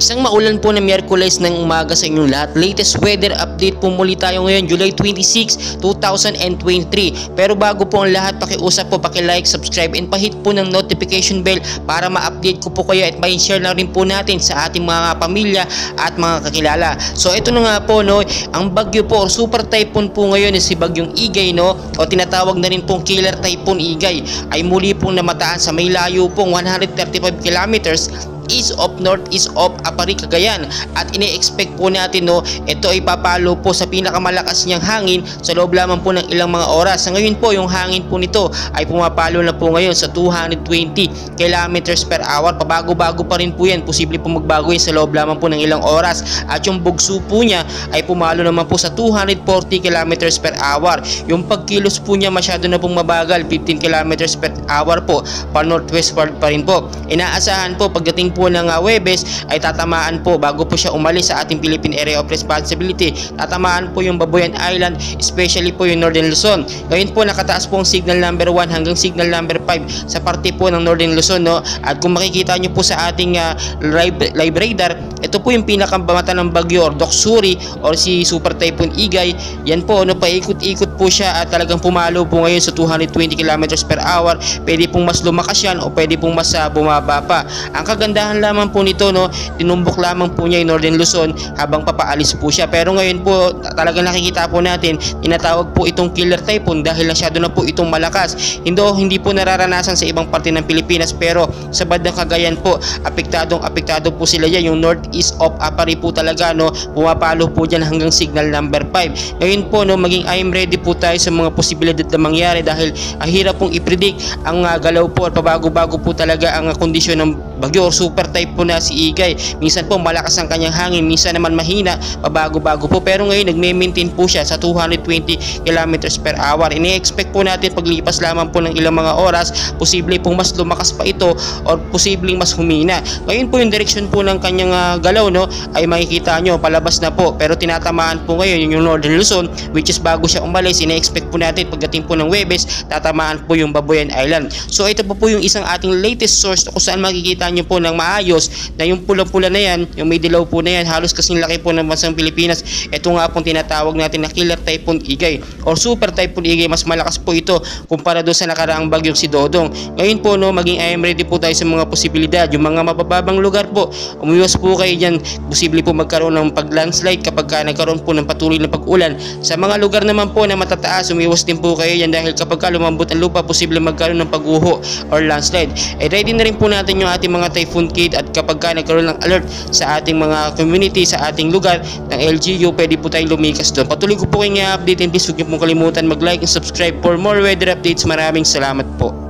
Isang maulan po na Miyerkules ng umaga sa inyong lahat. Latest weather update po muli tayo ngayon, July 26, 2023. Pero bago po ang lahat, pakiusap po, paki-like, subscribe, and pahit po ng notification bell para ma-update ko po kayo at ma-share na rin po natin sa ating mga pamilya at mga kakilala. So ito na nga po, no, ang bagyo po or super typhoon po ngayon is si Bagyong Igay, no, o tinatawag na rin pong killer typhoon Igay, ay muli pong namataan sa may layo pong 135 kilometers east of northeast of Apari, Cagayan, at ine-expect po natin, no, ito ay papalo po sa pinakamalakas niyang hangin sa loob lamang po ng ilang mga oras. Sa ngayon po, yung hangin po nito ay pumapalo na po ngayon sa 220 kilometers per hour. Pabago-bago pa rin po yan, posible po magbago yan sa loob lamang po ng ilang oras. At yung bugso po niya ay pumalo naman po sa 240 kilometers per hour. Yung pagkilos po niya masyado na pong mabagal, 15 kilometers per hour po, pa northwestward pa rin po. Inaasahan po pagdating po ng Huwebes ay tatamaan po, bago po siya umalis sa ating Philippine Area of Responsibility, tatamaan po yung Babuyan Island, especially po yung Northern Luzon. Ngayon po nakataas po ang signal number 1 hanggang signal number 5 sa parte po ng Northern Luzon, no? At kung makikita nyo po sa ating live radar, ito po yung pinakamata ng bagyo or Doksuri or si Super Typhoon Igay. Yan po, no, paikot-ikot po siya at talagang pumalo po ngayon sa 220 kilometers per hour. Pwede pong mas lumakas yan o pwede pong mas bumaba pa. Ang kagandahan lamang po nito, no, tinumbok lamang po niya yung Northern Luzon habang papaalis po siya. Pero ngayon po talagang nakikita po natin, tinatawag po itong killer typhoon dahil masyado na po itong malakas. Hindi po nararanasan sa ibang parte ng Pilipinas, pero sa bandang Cagayan po, apektado po sila yan. Yung northeast of Apari po talaga, no, pumapalo po dyan hanggang signal number 5. Ngayon po, no, maging I'm ready po tayo sa mga posibilidad na mangyari dahil hirap pong i-predict ang galaw po at pabago-bago po talaga ang kondisyon ng bagyo or super typhoon na si Igay. Minsan po malakas ang kanyang hangin, minsan naman mahina, pabago-bago po. Pero ngayon nagme-maintain po siya sa 220 kilometers per hour. Ini-expect po natin paglipas lamang po ng ilang mga oras, posible pong mas lumakas pa ito or posibleng mas humina. Ngayon po yung direksyon po ng kanyang galaw, no, ay makikita nyo palabas na po, pero tinatamaan po ngayon yung Northern Luzon, which is bago siya umalis. Ini-expect po natin pagdating po ng Huwebes, tatamaan po yung Babuyan Island. So ito po yung isang ating latest source kung saan makikita nyo po ng maayos na yung pula-pula na yan, yung may dilaw po na yan, halos kasing laki po ng bansang Pilipinas. Ito nga pong tinatawag natin na killer typhoon Igay or super typhoon Igay. Mas malakas po ito kumpara doon sa nakaraang bagyong si Dodong. Ngayon po, no, maging I am ready po tayo sa mga posibilidad. Yung mga mabababang lugar po, umiwas po kayo dyan. Posible po magkaroon ng pag-landslide kapag nagkaroon po ng patuloy na pag-ulan. Sa mga lugar naman po na matataas, umiwas din po kayo dyan dahil kapag lumambot ang lupa, posible magkaroon ng pag-uho or landslide. Ready na rin po natin yung ating mga typhoon kit, at kapag nagkaroon ng alert sa ating mga community, sa ating lugar ng LGU, pwede po tayong lumikas doon. Patuloy ko po kayong i-update, and please huwag niyo pong kalimutan mag-like and subscribe for more weather updates. Maraming salamat po.